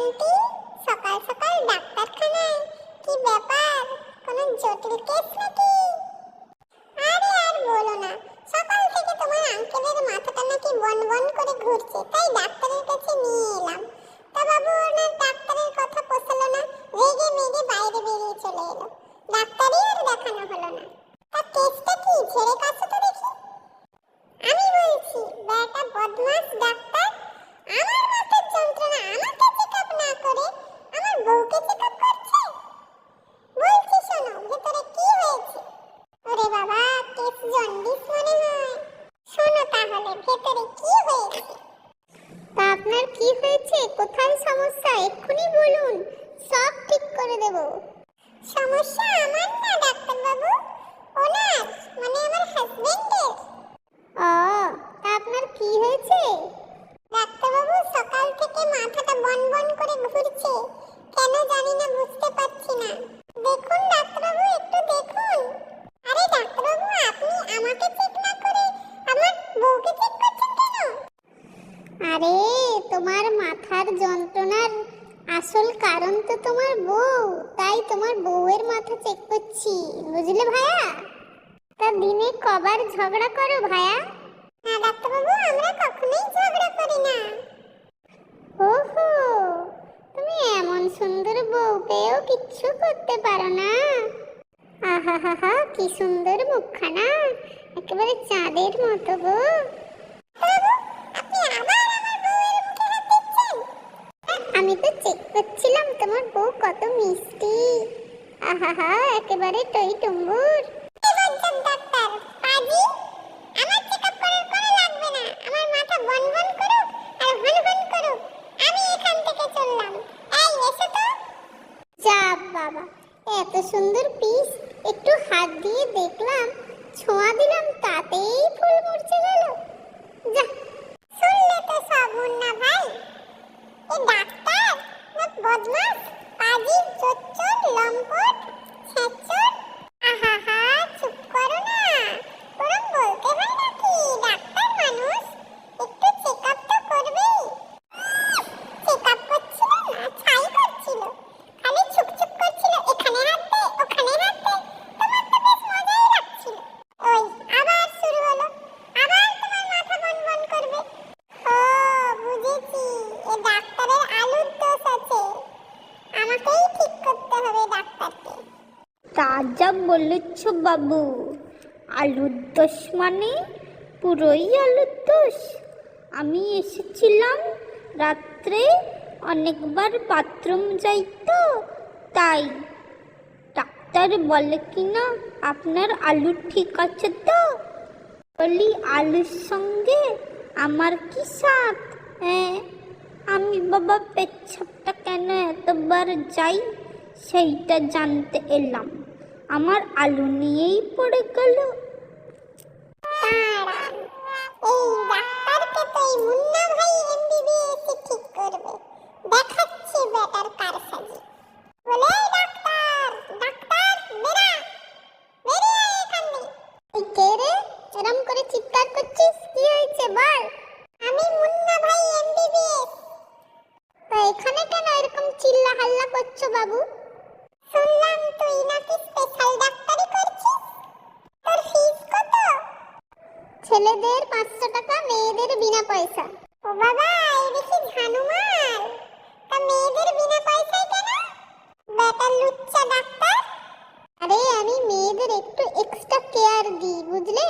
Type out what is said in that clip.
Aunty, সকাল সকাল ডাক্তারখানায়, কি ব্যাপার? কোনো জটিল কেস নাকি? আরে আর বলো না, সকাল থেকে তোমার আঙ্কেলের মাথাটা নাকি বন বন করে ঘুরছে, তাই ডাক্তারের কাছে নিয়ে এলাম। তা বাবু ওনার ডাক্তারের কথা পোষালো না, রেগে মেগে বাইরে বেরিয়ে চলে এলো। ডাক্তারই আর দেখানো হলো না। তা কেসটা কি, ছেড়ে কাছে তো দেখি। আমি বলছি, বেটা বদমাস ডাক্তার, আমার মাথার যন্ত্রণা আমাকে চেকআপ না করে আমার বউকে চেকআপ করছে। বলছি শোনো, ভেতরে কি হয়েছে? ওরে বাবা, কেস জন্ডিস মনে হয়। শোনো তাহলে ভেতরে কি হয়েছে। তা আপনার কি হয়েছে, কোথায় সমস্যা, এক্ষুনি বলুন, সব ঠিক করে দেব। সমস্যা আমার না ডাক্তার বাবু, ওনার, মানে আমার হাজবেন্ডের। ও, তা আপনার কি হয়েছে? ডাক্তার বাবু, সকাল থেকে মাথাটা বন বন করে ঘুরছে, কেন জানি না, বুঝতে পারছি না। দেখুন ডাক্তার বাবু, একটু দেখুন। আরে ডাক্তার বাবু, আপনি আমাকে চেক না করে আমার বউকে চেক করছেন কেন? আরে তোমার মাথার যন্ত্রণার আসল কারণ তো তোমার বউ, তাই তোমার বউয়ের মাথা চেক করছি, বুঝলে ভাইয়া? তা দিনে কবার ঝগড়া করো ভাইয়া? না ডাক্তার বাবু, আমরা কখনোই ঝগড়া করি না। ওহো, তুমি এমন সুন্দর বউ পেয়েও কিচ্ছু করতে পারো না। আহা হা হা, কি সুন্দর মুখখানা, একেবারে চাঁদের মতো গো। আপনি আবার আমার বউয়ের মুখে হাত দিচ্ছেন। আমি তো চেক করছিলাম তোমার বউ কত মিষ্টি। আহা হা, একেবারে টই টুম্বুর। ডাক্তার পাজি, আমার চেকআপ করার কোনো লাগবে না। আমার মাথা বন বন করুক আর হন হন করুক, আমি এখান থেকে চললাম। এই এসো তো। যা বাবা, এত সুন্দর পিস, একটু হাত দিয়ে দেখলাম, ছোঁয়া দিলাম, তাতেই ফুল মরচে গেল। যা, শুনলে তো সব মুন্না ভাই, এই ডাক্তার না বদমাস, পাজি, চোচ্চর, লম্পট, ছেঁচর। আহা হা, চুপ করো না, ওরম বলতে হয় নাকি? ডাক্তার মানুষ, একটু চেকআপ তো করবেই। চেকআপ করছিল না, ছাই করছিল, খালি চুপ চুপ করছিল, এখানে হাত দে, ওখানে হাত দে। তোমার তো বেশ মজাই লাগছিল। ওই আবার শুরু হলো, আবার তোমার মাথা বন বন করবে। ও বুঝেছি, এ ডাক্তারের আলুর দোষ আছে, আমাকেই ঠিক করতে হবে ডাক্তারকে। তা যা বলেছ বাবু, আলুর দোষ মানে পুরোই আলুর দোষ। আমি এসেছিলাম রাত্রে, অনেকবার বাথরুম যাই তো, তাই ডাক্তার বলে কিনা আপনার আলু ঠিক আছে তো। বলি, আলুর সঙ্গে আমার কি সাথ? হ্যাঁ, আমি বাবা পেচ্ছাপটা কেন এতবার যাই সেইটা জানতে এলাম, আমার আলু নিয়েই পড়ে গেল। দাঁড়ান, এই ডাক্তারকে তো এই মুন্না ভাই এমবিবিএস ঠিক করবে। দেখাচ্ছি বেটার কারসাজি। বলে, এই ডাক্তার, ডাক্তার বেরা, বেরিয়ে আয় এখানে। এই কে রে, এরম করে চিৎকার করছিস, কি হয়েছে বল? আমি মুন্না ভাই এমবিবিএস। তা এখানে কেন এরকম চিল্লা হাল্লা করছো বাবু? শুনলাম তুই নাকি স্পেশাল ডাক্তারি করছিস, তোর ফিস কত? ছেলেদের 500 টাকা, মেয়েদের বিনা পয়সা। ও বাবা, এই দেখি ঝানুমাল, তা মেয়েদের বিনা পয়সায় কেন? বেটা লুচ্চা ডাক্তার। আরে আমি মেয়েদের একটু এক্সট্রা কেয়ার দিই, বুঝলে?